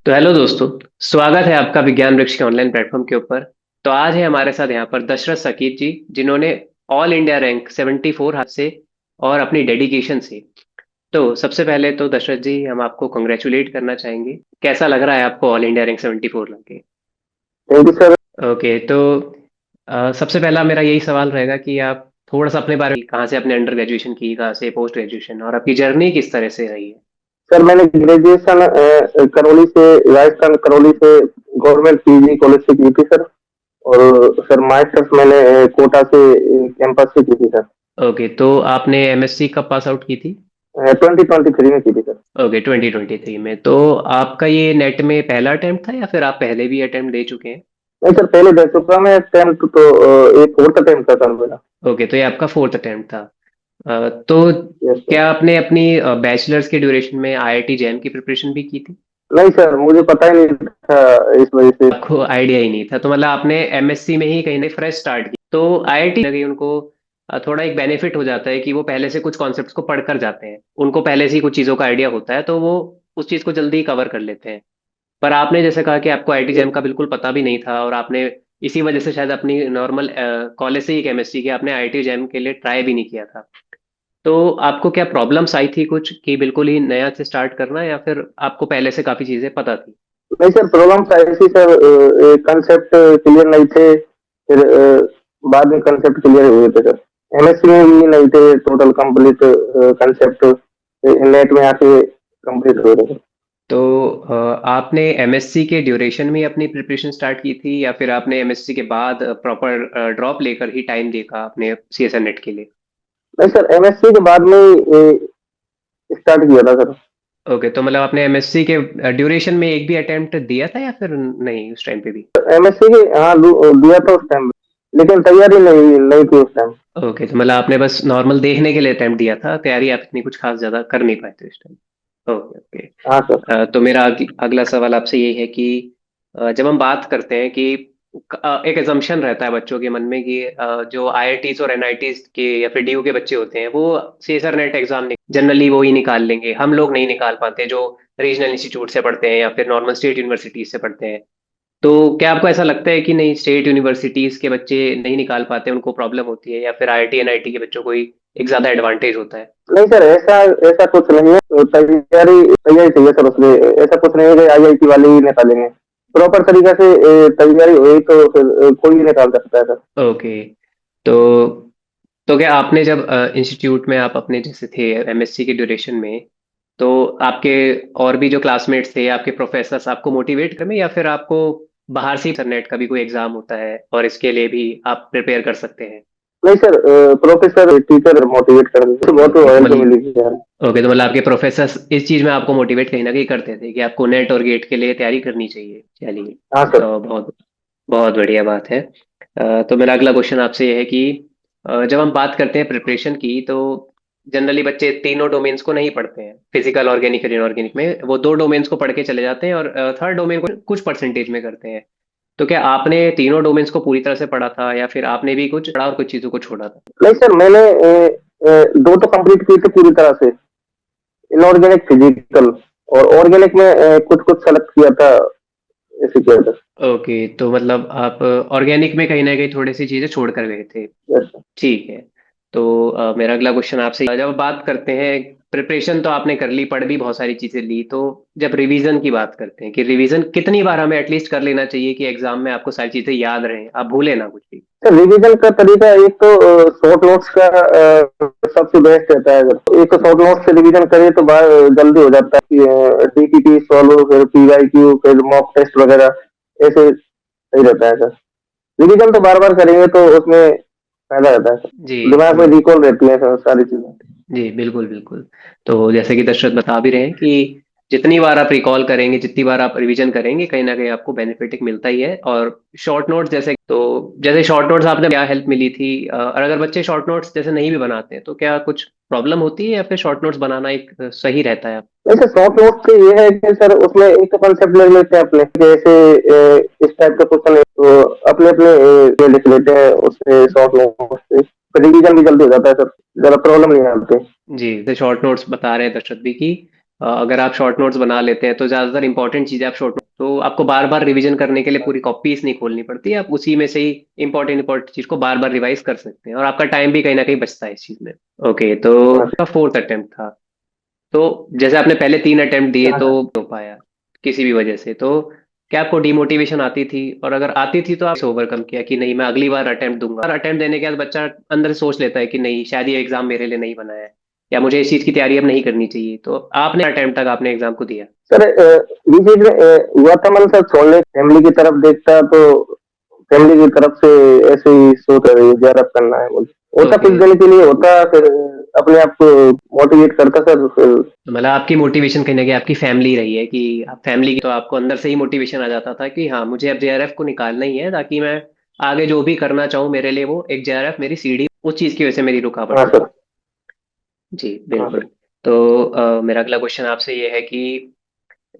तो हेलो दोस्तों। स्वागत है आपका विज्ञान वृक्ष के ऑनलाइन प्लेटफॉर्म के ऊपर। तो आज है हमारे साथ यहाँ पर दशरथ सकीत जी, जिन्होंने ऑल इंडिया रैंक 74 हाथ से और अपनी डेडिकेशन से। तो सबसे पहले तो दशरथ जी, हम आपको कंग्रेचुलेट करना चाहेंगे। कैसा लग रहा है आपको ऑल इंडिया रैंक 74 लाके? Thank you sir. ओके, तो सबसे पहला मेरा यही सवाल रहेगा कि आप थोड़ा सा अपने बारे में, कहाँ से आपने अंडर ग्रेजुएशन की, कहाँ से पोस्ट ग्रेजुएशन, और आपकी जर्नी किस तरह से रही है। सर मैंने ग्रेजुएशन करौली से, राजस्थान करौली से गवर्नमेंट पीजी कॉलेज से की थी सर। और सर मास्टर्स मैंने कोटा से कैंपस से की थी सर। ओके, तो आपने एमएससी कब पास आउट की थी? 2023 में की थी सर। ओके, 2023 में। तो आपका ये नेट में पहला अटेम्प्ट था या फिर आप पहले भी अटेम्प्ट दे चुके हैं? नहीं सर, पहले दे चुका मैं अटेम्प्ट तो एक फोर्थ अटेम्प्ट था सर मेरा। ओके, तो ये आपका फोर्थ अटेम्प्ट था। तो यस सर। क्या आपने अपनी बैचलर्स के ड्यूरेशन में आईआईटी जैम की प्रिपरेशन भी की थी? नहीं सर, मुझे पता ही नहीं था इस वजह से। आपको आइडिया ही नहीं था, तो मतलब आपने एमएससी में ही कहीं ना फ्रेश स्टार्ट की। तो आईआईटी लगी उनको थोड़ा एक बेनिफिट हो जाता है कि वो पहले से कुछ कॉन्सेप्ट्स को पढ़ कर जाते हैं, उनको पहले से ही कुछ चीज़ों का आइडिया होता है, तो वो उस चीज़ को जल्दी कवर कर लेते हैं। पर आपने जैसे कहा कि आपको आईआईटी जैम का बिल्कुल पता भी नहीं था, और आपने इसी वजह से शायद अपनी नॉर्मल कॉलेज से ही केमिस्ट्री की, आपने आईआईटी जैम के लिए ट्राई भी नहीं किया था। तो आपको क्या प्रॉब्लम्स आई थी कुछ, कि बिल्कुल ही नया से स्टार्ट करना, या फिर आपको पहले से काफी चीजें पता थी? नहीं सर, प्रॉब्लम्स ऐसी सर, कंसेप्ट क्लियर नहीं थे। फिर बाद में कंसेप्ट क्लियर हुए थे सर। एमएससी में भी नहीं थे टोटल कंप्लीट कंसेप्ट। नेट में आके कंप्लीट हो रहे थे। तो आपने एमएससी के ड्यूरेशन में ही अपनी प्रिपरेशन स्टार्ट की थी, या फिर आपने एमएससी के बाद प्रॉपर ड्रॉप लेकर ही टाइम देखा अपने सीएसआर नेट के लिए? नहीं सर, एमएससी के बाद में स्टार्ट किया था सर। ओके, तो मतलब आपने एमएससी के ड्यूरेशन में एक भी अटेम्प्ट दिया था या फिर नहीं उस टाइम पे भी? एमएससी के हाँ दिया था उस टाइम, लेकिन तैयारी नहीं नहीं थी उस टाइम। ओके, तो मतलब आपने बस नॉर्मल देखने के लिए अटेम्प्ट दिया था, तैयारी आप इतनी कुछ खास ज्यादा कर नहीं पाए थे उस टाइम। Okay okay. हाँ सर। तो मेरा अगला सवाल आपसे ये है कि जब हम बात करते हैं कि एक एजम्पशन रहता है बच्चों के मन में कि जो आईआईटीज और एनआईटीज के या फिर डीयू के बच्चे होते हैं, वो सीएसआर नेट एग्जाम जनरली वो ही निकाल लेंगे, हम लोग नहीं निकाल पाते जो रीजनल इंस्टीट्यूट से पढ़ते हैं या फिर नॉर्मल स्टेट यूनिवर्सिटीज से पढ़ते हैं। तो क्या आपको ऐसा लगता है कि नहीं, स्टेट यूनिवर्सिटीज के बच्चे नहीं निकाल पाते, उनको प्रॉब्लम होती है, या फिर आईआईटी एनआईटी के बच्चों को ही एक ज्यादा एडवांटेज होता है? नहीं सर, ऐसा ऐसा कुछ नहीं है। तैयारी तैयारी चाहिए सर उसमें। ऐसा कुछ नहीं है कि आईआईटी वाले ही निकालेंगे। प्रॉपर तरीका से तैयारी हुई तो फिर कोई भी निकाल सकता है सर। ओके। तो क्या आपने जब इंस्टीट्यूट में आप अपने जैसे थे एमएससी के ड्यूरेशन में, तो आपके और भी जो क्लासमेट्स थे, आपके प्रोफेसर्स आपको मोटिवेट करने, या फिर आपको बाहर से ही नेट का भी कोई एग्जाम होता है और इसके लिए भी आप प्रिपेयर कर सकते हैं? नहीं सर, प्रोफेसर टीचर मोटिवेट कर देते, बहुत ओके, तो हेल्प मतलब मिली थी यार। आपके प्रोफेसर्स इस चीज में आपको मोटिवेट कहीं ना कहीं करते थे कि आपको नेट और गेट के लिए तैयारी करनी चाहिए। चलिए, हाँ सर। बहुत बहुत बढ़िया बात है। तो मेरा अगला क्वेश्चन आपसे ये है कि जब हम बात करते हैं प्रिपरेशन की, तो जनरली बच्चे तीनों डोमेन्स को नहीं पढ़ते हैं, फिजिकल, ऑर्गेनिक और इनऑर्गेनिक में वो दो डोमेन्स को पढ़ के चले जाते हैं और थर्ड डोमेन को कुछ परसेंटेज में करते हैं। तो क्या आपने तीनों डोमेन्स को पूरी तरह से पढ़ा था, या फिर आपने भी कुछ पढ़ा और कुछ चीजों को छोड़ा था? नहीं सर, मैंने दो तो कंप्लीट किए थे पूरी तरह से। इनऑर्गेनिक फिजिकल, और ऑर्गेनिक में कुछ कुछ सेलेक्ट किया था। ऐसे किया था। ओके, तो मतलब आप ऑर्गेनिक में कहीं ना कहीं थोड़ी सी चीजें छोड़ कर गए थे। Yes sir. ठीक है। तो मेरा अगला क्वेश्चन आपसे, जब बात करते हैं, प्रिपरेशन तो आपने कर ली, पढ़ भी बहुत सारी चीजें ली, तो जब रिवीजन की बात करते हैं कि रिवीजन कितनी बार हमें एटलीस्ट कर लेना चाहिए कि एग्जाम में आपको सारी चीजें याद रहें, आप भूले ना कुछ भी? सर रिवीजन का तरीका एक तो शॉर्ट नोट्स का सबसे बेस्ट रहता है। अगर एक तो शॉर्ट नोट्स से रिवीजन करें तो जल्दी हो जाता है कि डीपीटी सॉल्व, फिर पीवाईक्यू, फिर मॉक टेस्ट वगैरह ऐसे सही रहता है सर। रिवीजन तो बार बार करेंगे तो उसमें फायदा रहता है जी, सर। दिमाग में रिकॉल रहती है सर सारी चीजें। जी बिल्कुल बिल्कुल। तो जैसे कि दशरथ बता भी रहे हैं कि जितनी बार आप रिकॉल करेंगे, जितनी बार आप रिवीजन करेंगे, कहीं ना कहीं आपको बेनिफिट मिलता ही है। और शॉर्ट नोट्स जैसे, तो जैसे शॉर्ट नोट्स आपने क्या हेल्प मिली थी, और अगर बच्चे शॉर्ट नोट्स जैसे नहीं भी बनाते हैं, तो क्या कुछ प्रॉब्लम होती है, या फिर शॉर्ट नोट्स बनाना एक सही रहता है? वैसे शॉर्ट नोट से ये है कि सर उसमें एक तो कंसेप्ट ले लेते हैं अपने, जैसे इस टाइप का क्वेश्चन है तो अपने अपने ये लिख लेते हैं उससे शॉर्ट नोट से। रिवीजन भी जल्दी हो जाता है सर, ज्यादा प्रॉब्लम नहीं आती। जी, जैसे शॉर्ट नोट्स बता रहे हैं दर्शक भी कि अगर आप शॉर्ट नोट्स बना लेते हैं तो ज़्यादातर इंपॉर्टेंट चीज़ें आप शॉर्ट, तो आपको बार बार रिवीजन करने के लिए पूरी कॉपीज नहीं खोलनी पड़ती, आप उसी में से ही इंपॉर्टेंट इंपॉर्टेंट चीज़ को बार बार रिवाइज कर सकते हैं और आपका टाइम भी कहीं ना कहीं बचता है इस चीज़ में। ओके, तो हाँ फोर्थ अटेम्प्ट था। तो जैसे आपने पहले 3 अटेम्प्ट दिए हाँ तो सर। हो पाया किसी भी वजह से, तो क्या आपको डिमोटिवेशन आती थी? और अगर आती थी तो आप ओवरकम किया कि नहीं मैं अगली बार अटेम्प्ट दूंगा? और अटेम्प्ट देने के बाद बच्चा अंदर से सोच लेता है कि नहीं शायद ये एग्जाम मेरे लिए नहीं बना है, या मुझे इस चीज की तैयारी अब नहीं करनी चाहिए, तो आपने अटेम्प्ट तक आपने एग्जाम को दिया? सर बीच बीच में हुआ था, मतलब सर छोड़ने फैमिली की तरफ देखता तो फैमिली की तरफ से ऐसे ही सोच रही है जेआरएफ करना है मुझे, होता ओके, कुछ दिन के लिए होता, फिर अपने आप को मोटिवेट करता सर फिर। तो मतलब आपकी मोटिवेशन कहीं ना कहीं आपकी फैमिली रही है कि आप फैमिली की, तो आपको अंदर से ही मोटिवेशन आ जाता था कि हाँ मुझे अब जेआरएफ को निकालना ही है, ताकि मैं आगे जो भी करना चाहूँ मेरे लिए वो एक जेआरएफ मेरी सीढ़ी, उस चीज की वजह से मेरी रुकावट हाँ हो सर। जाए। जी हाँ बिल्कुल। सर। तो मेरा अगला क्वेश्चन आपसे ये है कि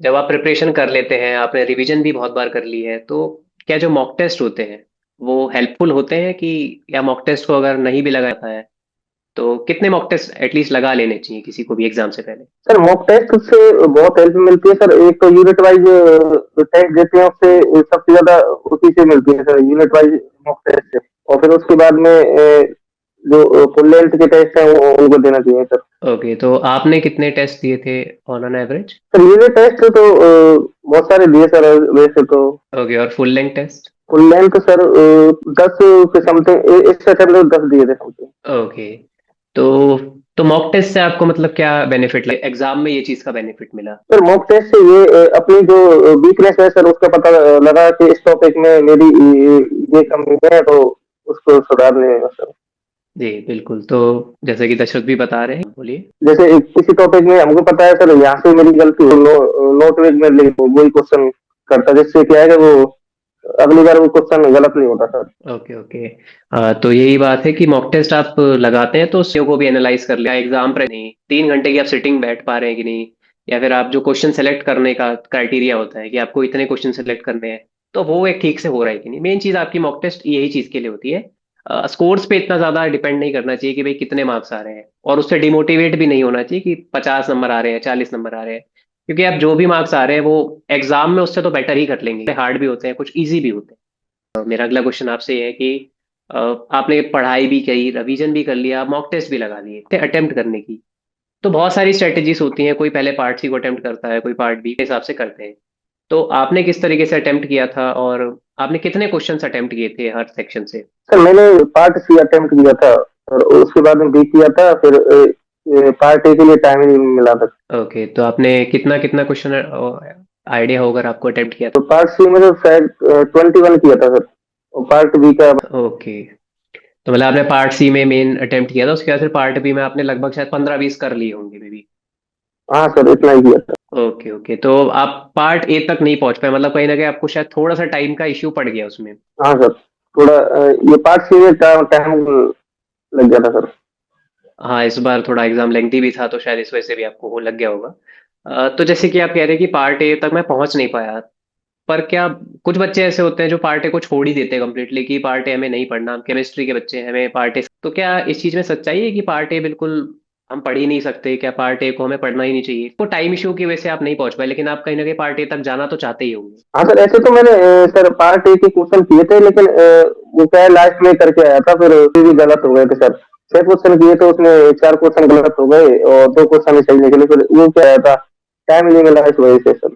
जब आप प्रिपरेशन कर लेते हैं, आपने रिवीजन भी बहुत बार कर ली है, तो क्या जो मॉक टेस्ट होते हैं वो हेल्पफुल होते हैं कि, या मॉक टेस्ट को अगर नहीं भी लगाता है तो कितने मॉक टेस्ट एटलीस्ट लगा लेने चाहिए किसी को भी एग्जाम से पहले? सर मॉक टेस्ट से बहुत हेल्प मिलती है सर, एक तो यूनिट वाइज टेस्ट देते हैं उससे सबसे ज्यादा उसी से मिलती है sir, unit wise mock test से। और फिर उसके बाद में जो फुल लेंथ के टेस्ट है वो उनको देना चाहिए सर। ओके, तो आपने कितने टेस्ट दिए थे on an average? Sir unit test तो बहुत सारे दिए सर वैसे तो। ओके, और full length test? Full length sir 10 के समथिंग, इस अटेम्प्ट में 10 दिए थे समथिंग। ओके, तो मॉक टेस्ट से आपको मतलब क्या बेनिफिट लगा एग्जाम में, ये चीज का बेनिफिट मिला? सर मॉक टेस्ट से ये अपनी जो वीकनेस है सर उसका पता लगा कि इस टॉपिक में मेरी ये कमी है, तो उसको सुधारने में सर। जी बिल्कुल, तो जैसे कि दशरथ भी बता रहे हैं, बोलिए। जैसे किसी टॉपिक में हमको पता है सर यहाँ से मेरी गलती हो, नोट वेट में लिख दो, वही क्वेश्चन करता, जिससे क्या है कि वो अगली बार वो क्वेश्चन गलत नहीं होता सर। ओके ओके, तो यही बात है कि मॉक टेस्ट आप लगाते हैं तो उसको को भी एनालाइज कर लिया एग्जाम पर, नहीं 3 घंटे की आप सिटिंग बैठ पा रहे हैं कि नहीं, या फिर आप जो क्वेश्चन सेलेक्ट करने का क्राइटेरिया होता है कि आपको इतने क्वेश्चन सेलेक्ट करने हैं तो वो एक ठीक से हो रहा है कि नहीं, मेन चीज आपकी मॉक टेस्ट यही चीज के लिए होती है। स्कोर्स पे इतना ज्यादा डिपेंड नहीं करना चाहिए कि भाई कितने मार्क्स आ रहे हैं, और उससे डिमोटिवेट भी नहीं होना चाहिए कि 50 नंबर आ रहे हैं 40 नंबर आ रहे हैं, क्योंकि आप जो भी मार्क्स आ रहे हैं वो एग्जाम में उससे तो बेटर ही कर लेंगे, हार्ड भी होते हैं कुछ इजी भी होते हैं। मेरा अगला क्वेश्चन आपसे ये है कि आपने पढ़ाई भी की, रिवीजन भी कर लिया, मॉक टेस्ट भी लगा लिए अटेम्प्ट करने की, तो बहुत सारी स्ट्रेटेजीज होती हैं, कोई पहले पार्ट सी को अटेम्प्ट करता है, कोई पार्ट बी के हिसाब से करते हैं। तो आपने किस तरीके से अटेम्प्ट किया था, और आपने कितने क्वेश्चंस अटेम्प्ट किए थे हर सेक्शन से? सर मैंने पार्ट सी अटेम्प्ट किया था और उसके बाद में बी किया था, फिर पार्ट ए के लिए टाइम ही नहीं मिला था। ओके, तो आपने कितना कितना क्वेश्चन आइडिया होगा अगर आपको अटेम्प्ट किया तो पार्ट सी में तो शायद 21 किया था सर, और पार्ट बी का। था? ओके, तो मतलब आपने पार्ट सी में मेन अटेम्प्ट किया था, उसके बाद फिर पार्ट बी में आपने लगभग शायद 15-20 कर लिए होंगे मे बी। हाँ सर इतना ही किया था। ओके ओके, तो आप पार्ट ए तक नहीं पहुंच पाए, मतलब कहीं ना कहीं आपको शायद थोड़ा सा टाइम का इश्यू पड़ गया उसमें। हाँ सर थोड़ा ये पार्ट सी में टाइम लग गया था सर। हाँ, इस बार थोड़ा एग्जाम लेंथी भी था तो शायद इस वजह से भी आपको वो लग गया होगा। तो जैसे कि आप कह रहे हैं कि पार्ट ए तक मैं पहुंच नहीं पाया, पर क्या कुछ बच्चे ऐसे होते हैं जो पार्ट ए को छोड़ ही देते हैं कम्प्लीटली कि पार्ट ए हमें नहीं पढ़ना, हम केमिस्ट्री के बच्चे हैं हमें पार्ट ए, तो क्या इस चीज में सच्चाई है कि पार्ट ए बिल्कुल हम पढ़ ही नहीं सकते? क्या पार्ट ए को हमें पढ़ना ही नहीं चाहिए? तो टाइम इशू की वजह से आप नहीं पहुंच पाए, लेकिन आप कहीं ना कहीं पार्ट ए तक जाना तो चाहते ही होंगे। हाँ सर ऐसे तो मैंने सर पार्ट ए के क्वेश्चन किए थे, लेकिन वो क्या है लास्ट में करके आया था, फिर फिर भी गलत हो गए थे सर। 6 क्वेश्चन किए तो उसमें 4 क्वेश्चन गलत हो गए और 2 क्वेश्चन ही सही निकले, फिर वो क्या आया था, टाइम नहीं मिला इस वजह से सर,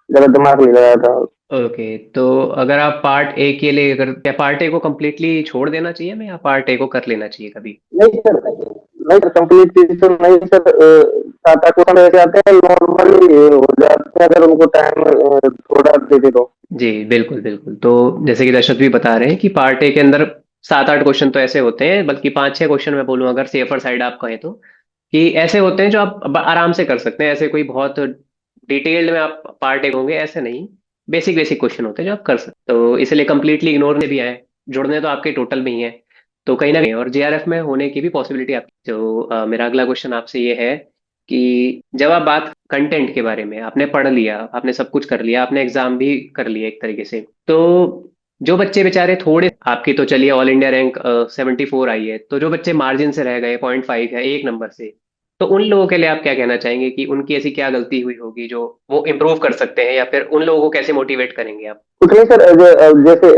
ज्यादा दिमाग नहीं लगाया था। ओके, तो अगर आप पार्ट ए के लिए, अगर क्या पार्ट ए को कम्प्लीटली छोड़ देना चाहिए हमें, या पार्ट ए को कर लेना चाहिए कभी? नहीं सर, नहीं सर कंप्लीट तो नहीं सर, 7 8 क्वेश्चन ऐसे आते हैं नॉर्मली हो जाते हैं अगर उनको टाइम थोड़ा दे दे तो। जी बिल्कुल बिल्कुल, तो जैसे कि दर्शक भी बता रहे हैं कि पार्ट ए के अंदर 7-8 क्वेश्चन तो ऐसे होते हैं, बल्कि 5-6 क्वेश्चन मैं बोलूँ अगर सेफर साइड आप कहें तो, कि ऐसे होते हैं जो आप आराम से कर सकते हैं, ऐसे कोई बहुत डिटेल्ड में आप पार्ट ए होंगे ऐसे नहीं, बेसिक बेसिक क्वेश्चन होते हैं जो आप कर सकते, तो इसलिए कंप्लीटली इग्नोर भी आए, जुड़ने तो आपके टोटल में ही है, तो कहीं ना कहीं और जेआरएफ में होने की भी पॉसिबिलिटी आपकी। तो मेरा अगला क्वेश्चन आपसे ये है कि जब आप बात कंटेंट के बारे में, आपने पढ़ लिया, आपने सब कुछ कर लिया, आपने एग्जाम भी कर लिया एक तरीके से, तो जो बच्चे बेचारे थोड़े, आपकी तो चलिए ऑल इंडिया रैंक 74 आई है, तो जो बच्चे मार्जिन से रह गए 0.5 है 1 नंबर से, तो उन लोगों के लिए आप क्या कहना चाहेंगे कि उनकी ऐसी क्या गलती हुई होगी जो वो इम्प्रूव कर सकते हैं, या फिर उन लोगों को कैसे मोटिवेट करेंगे आप? कुछ नहीं सर, जैसे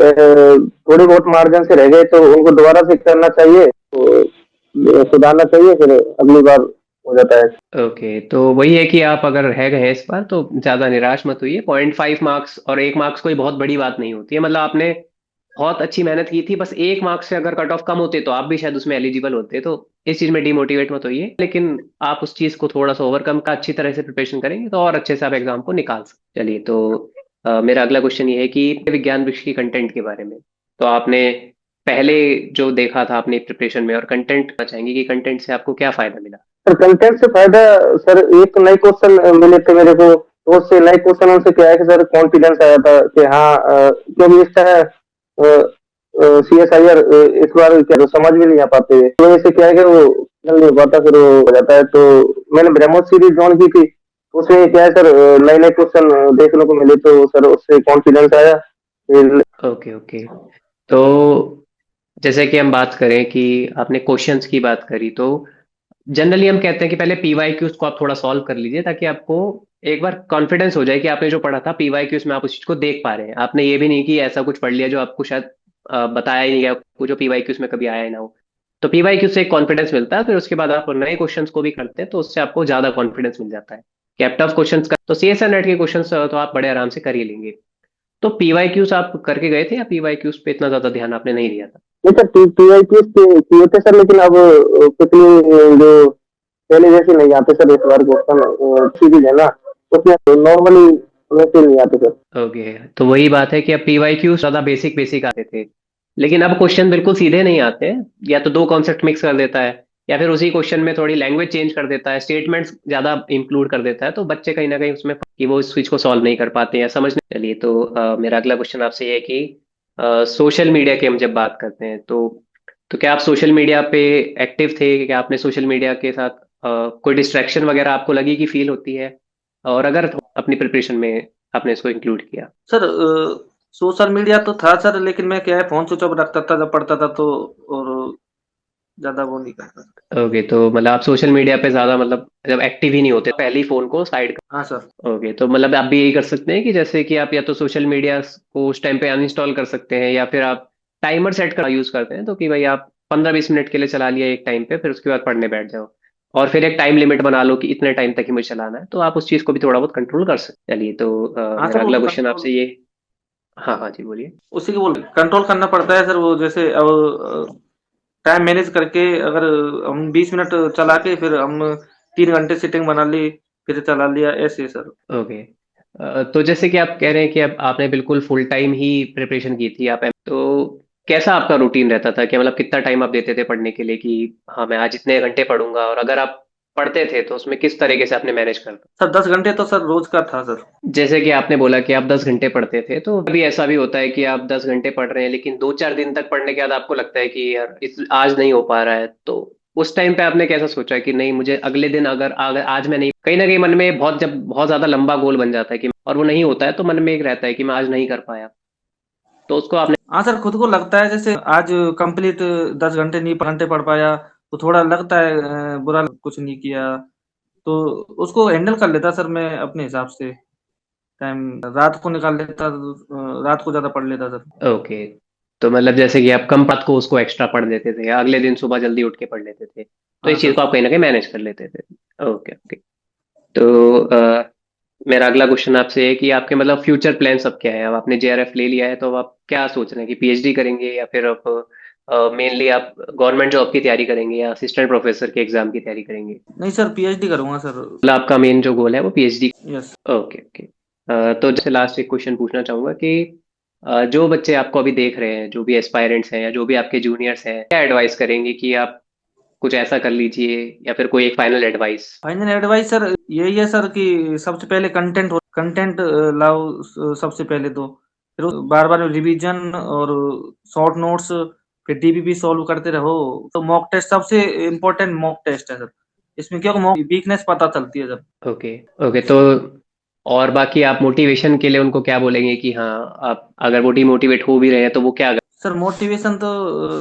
थोड़ी बहुत मार्जिन से रह गए तो उनको दोबारा से करना चाहिए, तो सुधारना चाहिए, फिर अगली बार हो जाता है। ओके, तो वही है कि आप अगर है गए हैं इस बार तो ज्यादा निराश मत होइए। 0.5 मार्क्स और 1 मार्क्स कोई बहुत बड़ी बात नहीं होती है। मतलब आपने बहुत अच्छी मेहनत की थी, बस 1 मार्क्स से अगर कट ऑफ कम होते तो आप भी शायद उसमें एलिजिबल होते। तो इस चीज में डिमोटिवेट मत होइए, लेकिन आप उस चीज को थोड़ा सा ओवरकम का अच्छी तरह से प्रिपरेशन करेंगे तो और अच्छे से आप एग्जाम को निकाल सकते। चलिए, तो मेरा अगला क्वेश्चन ये है कि विज्ञान वृक्ष की कंटेंट के बारे में। तो आपने पहले जो देखा था अपनी प्रिपरेशन में, और कंटेंट चाहेंगे कि कंटेंट से आपको क्या फायदा मिला? सर कंटेंट से फायदा, सर एक नए क्वेश्चन मिले थे मेरे को, तो उससे नए क्वेश्चन से क्या है कि सर कॉन्फिडेंस आया था कि हाँ, क्योंकि इस तरह CSIR इस बार क्या तो समझ में नहीं आ पाते, तो इससे क्या है कि वो नहीं हो पाता, फिर वो हो जाता है। तो मैंने ब्रह्मोस सीरीज ज्वाइन की थी, उसमें क्या है सर, नए नए क्वेश्चन देखने को मिले, तो सर उससे कॉन्फिडेंस आया फिर। Okay okay. तो जैसे कि हम बात करें कि आपने क्वेश्चंस की बात करी, तो जनरली हम कहते हैं कि पहले पीवाईक्यूज को आप थोड़ा सॉल्व कर लीजिए, ताकि आपको एक बार कॉन्फिडेंस हो जाए कि आपने जो पढ़ा था पीवाईक्यूज में आप उस चीज को देख पा रहे हैं। आपने ये भी नहीं कि ऐसा कुछ पढ़ लिया जो आपको शायद बताया ही नहीं गया, आपको जो पीवाईक्यूज में कभी आया ही ना हो। तो पीवाईक्यू से एक कॉन्फिडेंस मिलता है, फिर उसके बाद आप नए क्वेश्चंस को भी करते हैं तो उससे आपको ज्यादा कॉन्फिडेंस मिल जाता है कि आप टफ क्वेश्चंस का, तो CSR नेट के क्वेश्चंस तो आप बड़े आराम से कर ही लेंगे। तो पीवाईक्यूज आप करके गए थे, या पीवाईक्यूज पे इतना ज्यादा ध्यान आपने नहीं दिया था? नहीं सर, PIQs किए थे सर, लेकिन अब पिछली जो पहले जैसे नहीं आते सर, इस बार क्वेश्चन सीरीज है ना, उसमें नॉर्मली वैसे नहीं आते सर। ओके, तो वही बात है कि अब पीवाईक्यू ज्यादा बेसिक बेसिक आते थे, लेकिन अब क्वेश्चन बिल्कुल सीधे नहीं आते हैं। या तो दो कॉन्सेप्ट मिक्स कर देता है, या फिर उसी क्वेश्चन में थोड़ी लैंग्वेज चेंज कर देता है, स्टेटमेंट्स ज्यादा इंक्लूड कर देता है, तो बच्चे कहीं ना कहीं उसमें कि वो इस चीज को सॉल्व नहीं कर पाते या समझ नहीं। चलिए, तो मेरा अगला क्वेश्चन आपसे ये है कि सोशल मीडिया की हम जब बात करते हैं तो क्या आप सोशल मीडिया पे एक्टिव थे? क्या आपने सोशल मीडिया के साथ कोई डिस्ट्रैक्शन वगैरह आपको लगी कि फील होती है? और अगर अपनी प्रिपरेशन में आपने इसको इंक्लूड किया? सर सोशल मीडिया तो था सर, लेकिन मैं क्या है फोन स्विच ऑफ रखता था जब पढ़ता था, तो और ज्यादा वो नहीं करता। ओके, तो मतलब आप सोशल मीडिया पे ज्यादा मतलब जब एक्टिव ही नहीं होते, पहले ही फोन को साइड हाँ सर। कर। ओके, तो मतलब आप भी यही कर सकते हैं कि जैसे कि आप या तो सोशल मीडिया को उस टाइम पे अनइंस्टॉल कर सकते हैं, या फिर आप टाइमर सेट कर यूज करते हैं, तो कि भाई आप 15-20 मिनट के लिए चला लिया एक टाइम पे, फिर उसके बाद पढ़ने बैठ जाओ। और फिर एक टाइम लिमिट बना लो कि इतने टाइम तक ही मुझे चलाना है, तो आप उस चीज को भी थोड़ा बहुत कंट्रोल कर सकते हैं। चलिए, तो हाँ मेरा सर, वो अगला तो क्वेश्चन कंट्रोल आपसे ये। हाँ हाँ जी, बोलिए। उसी को बोल कंट्रोल करना पड़ता है सर। वो जैसे अब टाइम मैनेज करके, अगर हम 20 मिनट चला के फिर हम 3 घंटे सिटिंग बना ली, फिर चला लिया, ऐसे सर। ओके, तो जैसे कि आप कह रहे हैं कि अब आपने बिल्कुल फुल टाइम ही प्रिपरेशन की थी आप, तो कैसा आपका रूटीन रहता था? कि मतलब कितना टाइम आप देते थे पढ़ने के लिए कि हाँ मैं आज इतने घंटे पढ़ूंगा? और अगर आप पढ़ते थे तो उसमें किस तरीके से आपने मैनेज करता? सर 10 घंटे तो सर रोज का था सर। जैसे कि आपने बोला कि आप 10 घंटे पढ़ते थे, तो अभी ऐसा भी होता है कि आप 10 घंटे पढ़ रहे हैं, लेकिन 2-4 दिन तक पढ़ने के बाद आपको लगता है कि यार आज नहीं हो पा रहा है, तो उस टाइम पे आपने कैसा सोचा कि नहीं, मुझे अगले दिन अगर आज मैं नहीं, कहीं ना कहीं मन में बहुत, जब बहुत ज्यादा लंबा गोल बन जाता है कि, और वो नहीं होता है, तो मन में एक रहता है कि मैं आज नहीं कर पाया, तो उसको आपने। हाँ सर, खुद को लगता है जैसे आज कंप्लीट 10 घंटे नहीं, 5 घंटे पढ़ पाया, तो थोड़ा लगता है बुरा, कुछ नहीं किया। तो उसको हैंडल कर लेता सर मैं अपने हिसाब से। टाइम रात को निकाल लेता, रात को ज्यादा पढ़ लेता सर। ओके, तो मतलब जैसे कि आप कम बात को उसको एक्स्ट्रा पढ़ लेते थे, या अगले दिन सुबह जल्दी उठ के पढ़ लेते थे, तो हाँ इस चीज सर। को आप कहीं ना कहीं मैनेज कर लेते थे। Okay okay. तो मेरा अगला क्वेश्चन आपसे है कि आपके मतलब फ्यूचर प्लान्स अब क्या है? अब आपने JRF ले लिया है, तो अब आप क्या सोच रहे हैं कि PhD करेंगे, या फिर आप मेनली आप गवर्नमेंट जॉब की तैयारी करेंगे, या असिस्टेंट प्रोफेसर के एग्जाम की तैयारी करेंगे? नहीं सर, PhD करूंगा सर। मतलब आपका मेन जो गोल है वो PhD? यस। Okay okay. तो जैसे लास्ट एक क्वेश्चन पूछना चाहूंगा कि जो बच्चे आपको अभी देख रहे हैं, जो भी एस्पायरेंट्स हैं या जो भी आपके जूनियर्स हैं, क्या एडवाइस करेंगे कि आप कुछ ऐसा कर लीजिए, या फिर कोई एक final advice? Final advice sir यही है सर कि सबसे पहले कंटेंट लाओ, सबसे पहले तो फिर बार बार रिवीजन और शॉर्ट नोट्स, फिर DBP सॉल्व करते रहो। तो मॉक टेस्ट सबसे इम्पोर्टेंट मॉक टेस्ट है सर। इसमें क्या मॉक वीकनेस पता चलती है जब। Okay okay. तो और बाकी आप मोटिवेशन के लिए उनको क्या बोलेंगे कि हाँ, आप अगर वो डिमोटिवेट हो भी रहे हैं तो वो क्या सर मोटिवेशन तो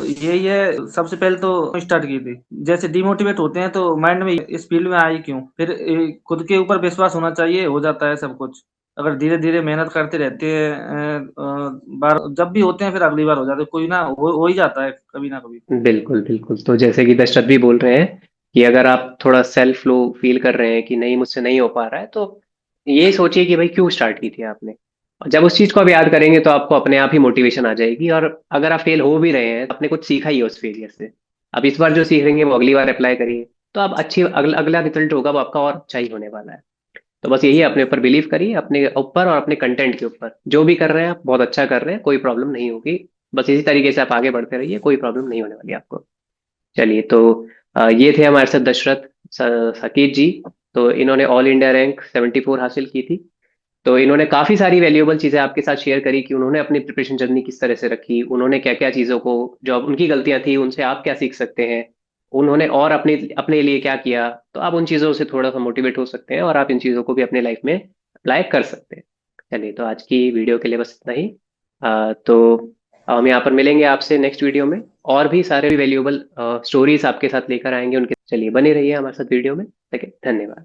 यही है, सबसे पहले तो स्टार्ट की थी। जैसे डिमोटिवेट होते हैं तो माइंड में इस फील्ड में आई क्यों, फिर खुद के ऊपर विश्वास होना चाहिए, हो जाता है सब कुछ। अगर धीरे धीरे मेहनत करते रहते हैं, बार जब भी होते हैं फिर अगली बार हो जाते हैं, कोई ना हो ही जाता है कभी ना कभी। बिल्कुल बिल्कुल। तो जैसे कि दशरथ भी बोल रहे हैं कि अगर आप थोड़ा सेल्फ लो फील कर रहे हैं कि नहीं मुझसे नहीं हो पा रहा है, तो ये सोचिए कि भाई क्यों स्टार्ट की थी आपने। और जब उस चीज को आप याद करेंगे तो आपको अपने आप ही मोटिवेशन आ जाएगी। और अगर आप फेल हो भी रहे हैं तो आपने कुछ सीखा ही है उस फेलियर से। अब इस बार जो सीखेंगे वो अगली बार अप्लाई करिए, तो आप अच्छी अगला रिजल्ट होगा वो आपका और अच्छा ही होने वाला है। तो बस यही है, अपने ऊपर बिलीव करिए, अपने ऊपर और अपने कंटेंट के ऊपर। जो भी कर रहे हैं आप बहुत अच्छा कर रहे हैं, कोई प्रॉब्लम नहीं होगी। बस इसी तरीके से आप आगे बढ़ते रहिए, कोई प्रॉब्लम नहीं होने वाली आपको। चलिए, तो ये थे हमारे साथ दशरथ साकेत जी। तो इन्होंने ऑल इंडिया रैंक 74 हासिल की थी। तो इन्होंने काफी सारी वैल्यूएबल चीजें आपके साथ शेयर करी कि उन्होंने अपनी प्रिपरेशन जर्नी किस तरह से रखी, उन्होंने क्या क्या चीजों को, जो अब उनकी गलतियां थी उनसे आप क्या सीख सकते हैं, उन्होंने और अपने अपने लिए क्या किया। तो आप उन चीजों से थोड़ा सा मोटिवेट हो सकते हैं और आप इन चीजों को भी अपने लाइफ में अप्लाई कर सकते हैं। चलिए, तो आज की वीडियो के लिए बस इतना ही। तो हम यहाँ पर मिलेंगे आपसे नेक्स्ट वीडियो में, और भी सारे वैल्यूएबल स्टोरीज आपके साथ लेकर आएंगे उनके। चलिए, बने रहिए हमारे साथ वीडियो में। ठीक है, धन्यवाद।